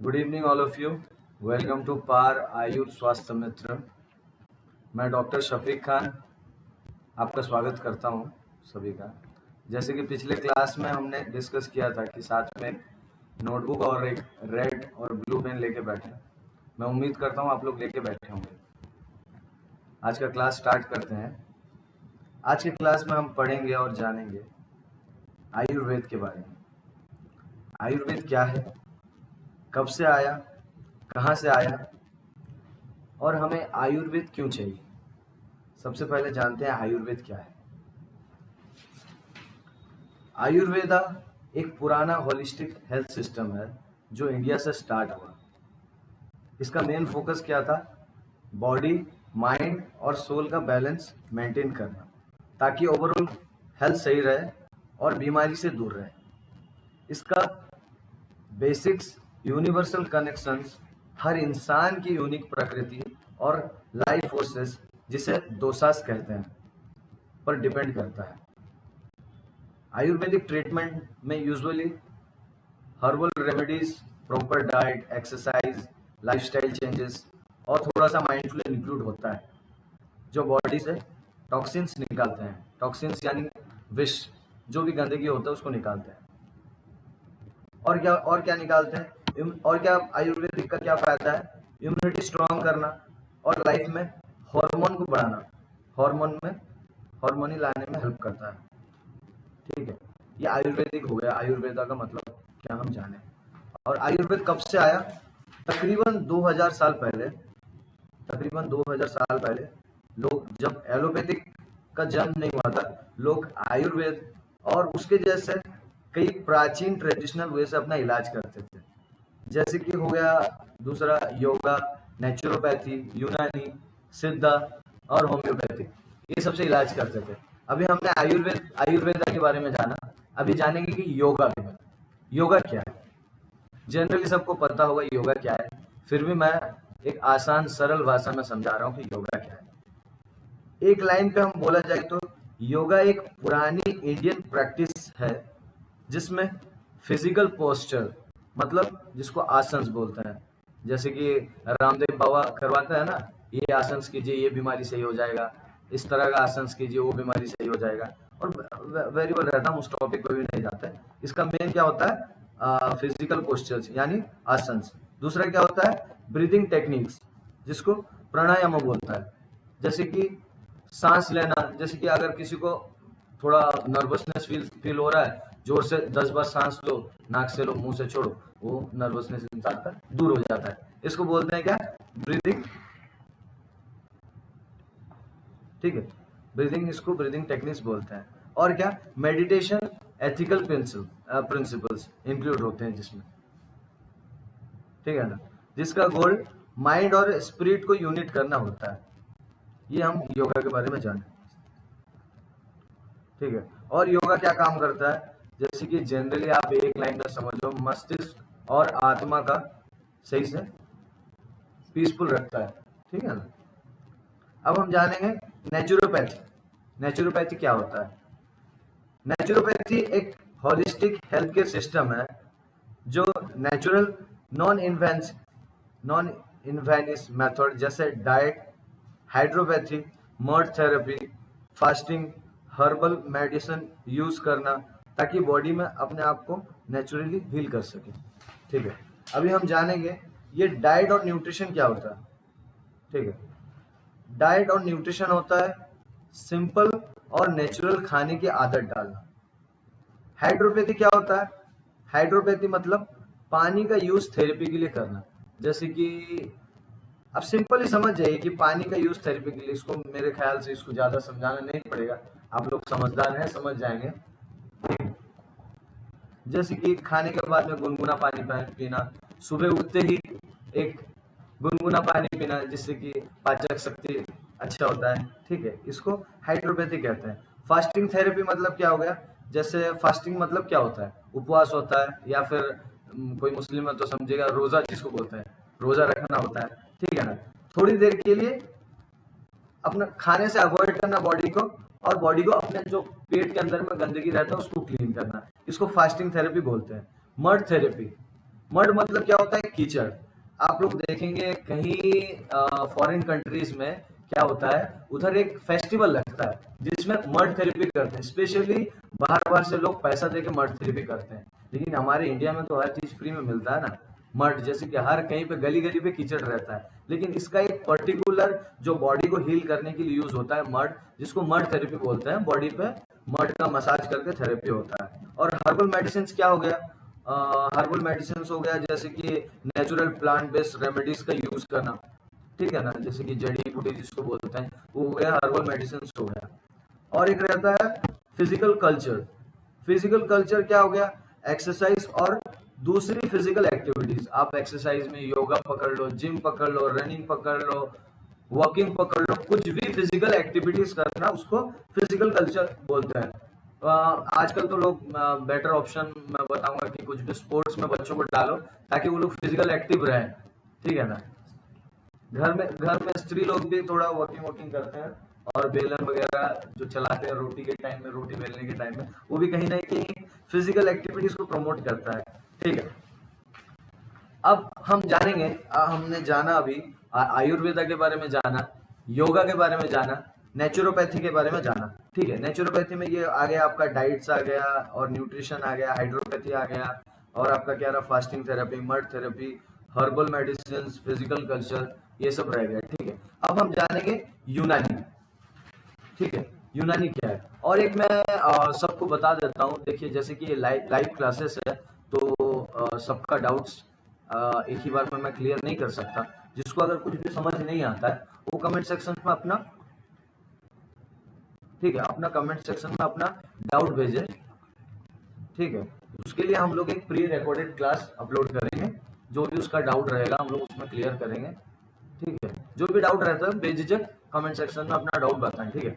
Good evening all of you. Welcome to पार आयुर स्वास्थ्य मित्र। मैं डॉक्टर शफीक खान आपका स्वागत करता हूं सभी का। जैसे कि पिछले क्लास में हमने डिस्कस किया था कि साथ में नोटबुक और एक रेड और ब्लू पेन लेके बैठे। मैं उम्मीद करता हूं आप लोग लेके बैठे होंगे। आज का क्लास स्टार्ट करते हैं। आज के क्लास में हम पढ़ेंगे और जानेंगे आयुर्वेद के बारे में। आयुर्वेद क्या है, कब से आया, कहाँ से आया और हमें आयुर्वेद क्यों चाहिए। सबसे पहले जानते हैं आयुर्वेद क्या है। आयुर्वेदा एक पुराना होलिस्टिक हेल्थ सिस्टम है जो इंडिया से स्टार्ट हुआ। इसका मेन फोकस क्या था? बॉडी, माइंड और सोल का बैलेंस मेंटेन करना, ताकि ओवरऑल हेल्थ सही रहे और बीमारी से दूर रहे। इसका बेसिक्स, यूनिवर्सल कनेक्शंस, हर इंसान की यूनिक प्रकृति और लाइफ फोर्सेस, जिसे दोसास कहते हैं, पर डिपेंड करता है। आयुर्वेदिक ट्रीटमेंट में usually herbal remedies, proper diet, exercise, lifestyle changes और थोड़ा सा माइंडफुल इंक्लूड होता है, जो बॉडी से टॉक्सिन्स निकालते हैं। टॉक्सिन्स यानी विष, जो भी गंदगी होता है उसको निकालते हैं। और क्या निकालते हैं? और क्या आयुर्वेदिक का क्या फायदा है? इम्यूनिटी स्ट्रांग करना और लाइफ में हार्मोन को बढ़ाना, हार्मोनी लाने में हेल्प करता है। ठीक है, ये आयुर्वेदिक हो गया। आयुर्वेदा का मतलब क्या हम जाने। और आयुर्वेद कब से आया? तकरीबन 2000 साल पहले। तकरीबन 2000 साल पहले लोग, जब एलोपैथिक का जन्म नहीं हुआ था, लोग आयुर्वेद और उसके जैसे कई प्राचीन ट्रेडिशनल वे से अपना इलाज करते थे। जैसे कि हो गया दूसरा योगा, नेचुरोपैथी, यूनानी, सिद्धा और होम्योपैथी, ये सबसे इलाज करते थे। अभी हमने आयुर्वेदा के बारे में जाना। अभी जानेंगे कि योगा के बारे में। योगा क्या है? जनरली सबको पता होगा योगा क्या है, फिर भी मैं एक आसान सरल भाषा में समझा रहा हूँ कि योगा क्या है। एक लाइन पे हम बोला जाए तो योगा एक पुरानी इंडियन प्रैक्टिस है जिसमें फिजिकल पोस्चर, मतलब जिसको आसन्स बोलते हैं, जैसे कि रामदेव बाबा करवाता है ना, ये आसन्स कीजिए ये बीमारी सही हो जाएगा, इस तरह का आसन्स कीजिए वो बीमारी सही हो जाएगा। और वेरी वेल रहता, हम उस टॉपिक पर भी नहीं जाते। इसका मेन क्या होता है? फिजिकल पोस्चर्स यानी आसन्स। दूसरा क्या होता है? ब्रीदिंग टेक्निक्स, जिसको प्राणायाम बोलता है। जैसे कि सांस लेना, जैसे कि अगर किसी को थोड़ा नर्वसनेस फील हो रहा है, जोर से 10 बार सांस लो, नाक से लो, मुंह से छोड़ो, वो नर्वसनेस इंसान का दूर हो जाता है। इसको बोलते हैं क्या? ब्रीदिंग। ठीक है, ब्रीदिंग, इसको ब्रीदिंग टेक्निक्स बोलते हैं। और क्या? मेडिटेशन, एथिकल प्रिंसिपल्स इंक्लूड होते हैं जिसमें। ठीक है ना, जिसका गोल माइंड और स्पिरिट को यूनिट करना होता है। ये हम योगा के बारे में जाने। ठीक है, और योगा क्या काम करता है? जैसे कि जनरली आप एक लाइन में समझो, मस्तिष्क और आत्मा का सही से पीसफुल रखता है। ठीक है ना। अब हम जानेंगे नेचुरोपैथी। नेचुरोपैथी क्या होता है? नेचुरोपैथी एक होलिस्टिक हेल्थ केयर सिस्टम है जो नेचुरल, नॉन इन्वेनिस मेथड जैसे diet, hydropathy, mud therapy, fasting, herbal medicine use करना, ताकि बॉडी में अपने आप को नेचुरली हील कर सके। ठीक है, अभी हम जानेंगे ये डाइट और न्यूट्रिशन क्या होता है। ठीक है, डाइट और न्यूट्रिशन होता है सिंपल और नेचुरल खाने की आदत डालना। हाइड्रोपैथी क्या होता है? हाइड्रोपैथी मतलब पानी का यूज थेरेपी के लिए करना। जैसे कि अब सिंपल ही समझ जाइए कि पानी का यूज थेरेपी के लिए, इसको मेरे ख्याल से इसको ज्यादा समझाना नहीं पड़ेगा, आप लोग समझदार हैं, समझ जाएंगे। जैसे कि खाने के बाद में गुनगुना पानी पीना, सुबह उठते ही एक गुनगुना पानी पीना, जिससे कि पाचक शक्ति अच्छा होता है। ठीक है, इसको हाइड्रोपैथी कहते हैं। फास्टिंग थेरेपी मतलब क्या हो गया? जैसे फास्टिंग मतलब क्या होता है? उपवास होता है, या फिर कोई मुस्लिम है तो समझेगा रोजा जिसको बोलते हैं, रोजा रखना होता है। ठीक है ना, थोड़ी देर के लिए अपना खाने से अवॉइड करना बॉडी को, और बॉडी को अपने जो पेट के अंदर में गंदगी रहता है उसको क्लीन करना, इसको फास्टिंग थेरेपी बोलते हैं। मड थेरेपी, मड मतलब क्या होता है? कीचड़। आप लोग देखेंगे कहीं फॉरेन कंट्रीज में क्या होता है, उधर एक फेस्टिवल लगता है जिसमें मड थेरेपी करते हैं। स्पेशली बाहर बाहर से लोग पैसा देके मड थेरेपी करते हैं, लेकिन हमारे इंडिया में तो हर चीज फ्री में मिलता है ना। मड जैसे कि हर कहीं पे गली गली पे कीचड़ रहता है, लेकिन इसका एक पर्टिकुलर जो बॉडी को हील करने के लिए यूज होता है मड, जिसको मड थेरेपी बोलते हैं। बॉडी पे मड का मसाज करके थेरेपी होता है। और हर्बल मेडिसिन क्या हो गया? हर्बल मेडिसिन हो गया जैसे कि नेचुरल प्लांट बेस्ड रेमेडीज का यूज करना, ठीक है ना, जैसे कि जड़ी बूटी जिसको बोलते हैं, वो हो गया हर्बल मेडिसिन हो गया। और एक रहता है फिजिकल कल्चर। फिजिकल कल्चर क्या हो गया? एक्सरसाइज और दूसरी फिजिकल एक्टिविटीज। आप एक्सरसाइज में योगा पकड़ लो, जिम पकड़ लो, रनिंग पकड़ लो, वॉकिंग पकड़ लो, कुछ भी फिजिकल एक्टिविटीज करना उसको फिजिकल कल्चर बोलते हैं। आजकल तो लोग बेटर ऑप्शन मैं बताऊंगा कि कुछ भी स्पोर्ट्स में बच्चों को डालो ताकि वो लोग फिजिकल एक्टिव रहें, ठीक है ना। घर में स्त्री लोग भी थोड़ा वॉकिंग वॉकिंग करते हैं, और बेलन वगैरह जो चलाते हैं रोटी के टाइम में, रोटी बेलने के टाइम में, वो भी कहीं ना कहीं फिजिकल एक्टिविटीज को प्रमोट करता है, ठीक है। अब हम जानेंगे, हमने जाना अभी आयुर्वेदा के बारे में जाना, योगा के बारे में जाना, नेचुरोपैथी के बारे में जाना, ठीक है। नेचुरोपैथी में ये आ गया आपका डाइट्स आ गया, और न्यूट्रिशन आ गया, हाइड्रोपैथी आ गया, और आपका क्या रहा? Fasting therapy, mud therapy, herbal medicine, physical culture, ये सब रह गया, ठीक है। अब हम जानेंगे यूनानी, ठीक है। यूनानी क्या है? और एक मैं सबको बता देता हूँ, देखिए जैसे कि ये लाइव क्लासेस है, तो सबका डाउट्स एक ही बार में मैं क्लियर नहीं कर सकता। जिसको अगर कुछ भी समझ नहीं आता है वो कमेंट सेक्शन में अपना, ठीक है, अपना कमेंट सेक्शन में अपना डाउट भेजे, ठीक है। उसके लिए हम लोग एक प्री रिकॉर्डेड क्लास अपलोड करेंगे, जो भी उसका डाउट रहेगा हम लोग उसमें क्लियर करेंगे, ठीक है। जो भी डाउट रहता है बेझिझक कमेंट सेक्शन में अपना डाउट बताएं, ठीक है।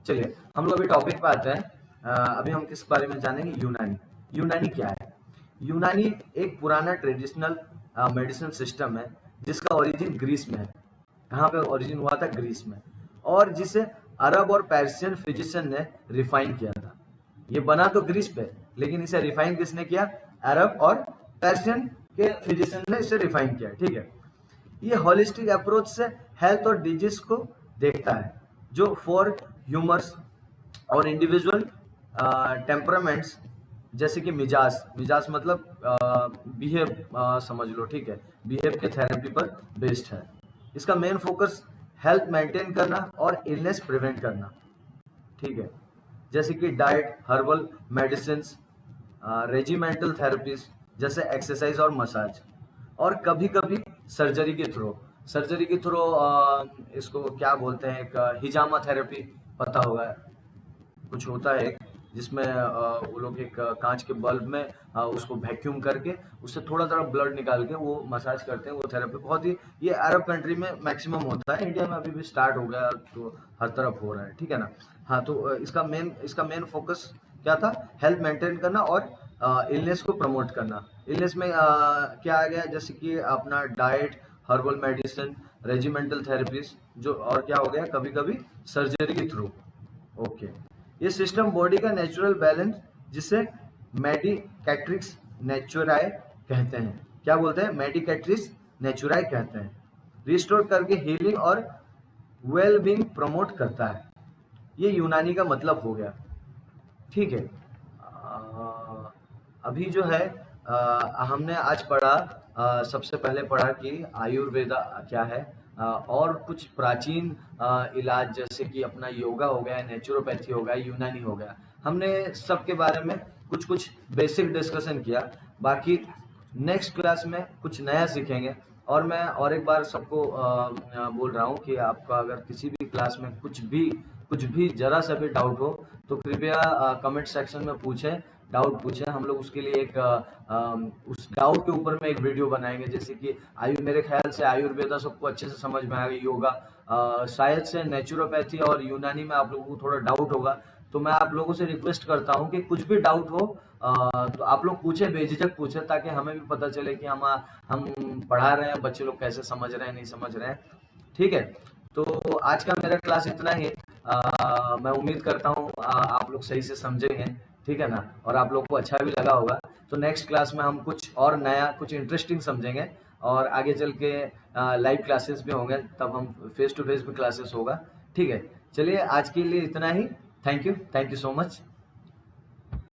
चलिए हम लोग अभी टॉपिक पे आते हैं। अभी हम किस बारे में जानेंगे? यूनानी। यूनानी क्या है? यूनानी एक पुराना ट्रेडिशनल मेडिसिन सिस्टम है जिसका ओरिजिन ग्रीस में है। कहाँ पे ओरिजिन हुआ था? ग्रीस में। और जिसे अरब और पर्शियन फिजिशियन ने रिफाइन किया था। ये बना तो ग्रीस पे, लेकिन इसे रिफाइन किसने किया? अरब और पर्शियन के फिजिशियन ने इसे रिफाइन किया, ठीक है। ये होलिस्टिक अप्रोच से हेल्थ और डिजीज को देखता है, जो फॉर ह्यूमर्स और इंडिविजुअल टेम्परामेंट्स, जैसे कि मिजाज, मिजाज मतलब बिहेव समझ लो, ठीक है, बिहेव के थेरेपी पर बेस्ड है। इसका मेन फोकस हेल्थ मेंटेन करना और इलनेस प्रिवेंट करना, ठीक है, जैसे कि diet, herbal medicine, regimental therapies जैसे एक्सरसाइज और मसाज, और कभी कभी सर्जरी के थ्रू, सर्जरी के थ्रू इसको क्या बोलते हैं, एक हिजामा थेरेपी, पता होगा, कुछ होता है एक, जिसमें वो लोग एक कांच के बल्ब में उसको वैक्यूम करके उससे थोड़ा थोड़ा ब्लड निकाल के वो मसाज करते हैं। वो थेरेपी बहुत ही, ये अरब कंट्री में मैक्सिमम होता है, इंडिया में अभी भी स्टार्ट हो गया, तो हर तरफ हो रहा है, ठीक है ना। हाँ, तो इसका मेन फोकस क्या था? हेल्थ मेंटेन करना और इलनेस को प्रमोट करना। इलनेस में क्या आ गया? जैसे कि अपना diet, herbal medicine, regimental therapies, जो और क्या हो गया, कभी कभी सर्जरी के थ्रू, ओके। ये सिस्टम बॉडी का नेचुरल बैलेंस, जिसे मेडिकेट्रिक्स नेचुराe कहते हैं, क्या बोलते हैं? मेडिकेट्रिक्स नेचुराe कहते हैं, रिस्टोर करके हीलिंग और वेल बीइंग प्रमोट करता है। ये यूनानी का मतलब हो गया, ठीक है। अभी जो है हमने आज पढ़ा, सबसे पहले पढ़ा कि आयुर्वेदा क्या है, और कुछ प्राचीन इलाज जैसे कि अपना योगा हो गया, नेचुरोपैथी हो गया, यूनानी हो गया। हमने सबके बारे में कुछ कुछ बेसिक डिस्कशन किया। बाकी नेक्स्ट क्लास में कुछ नया सीखेंगे। और मैं और एक बार सबको बोल रहा हूँ कि आपका अगर किसी भी क्लास में कुछ भी जरा सा भी डाउट हो तो कृपया कमेंट सेक्शन में पूछें, डाउट पूछें। हम लोग उसके लिए एक उस डाउट के ऊपर में एक वीडियो बनाएंगे। जैसे कि मेरे ख्याल से आयुर्वेदा सबको अच्छे से समझ में आएगा, योगा शायद से नेचुरोपैथी और यूनानी में आप लोगों को थोड़ा डाउट होगा। तो मैं आप लोगों से रिक्वेस्ट करता हूँ कि कुछ भी डाउट हो तो आप लोग पूछें, बेझिझक पूछें, ताकि हमें भी पता चले कि हम पढ़ा रहे हैं, बच्चे लोग कैसे समझ रहे हैं, नहीं समझ रहे हैं, ठीक है। तो आज का मेरा क्लास इतना ही। मैं उम्मीद करता हूँ आप लोग सही से समझेंगे, ठीक है ना, और आप लोग को अच्छा भी लगा होगा। तो तो नेक्स्ट क्लास में हम कुछ और नया, कुछ इंटरेस्टिंग समझेंगे, और आगे चल के लाइव क्लासेस भी होंगे, तब हम फेस टू फेस भी क्लासेस होगा। ठीक है, चलिए आज के लिए इतना ही। Thank you so much.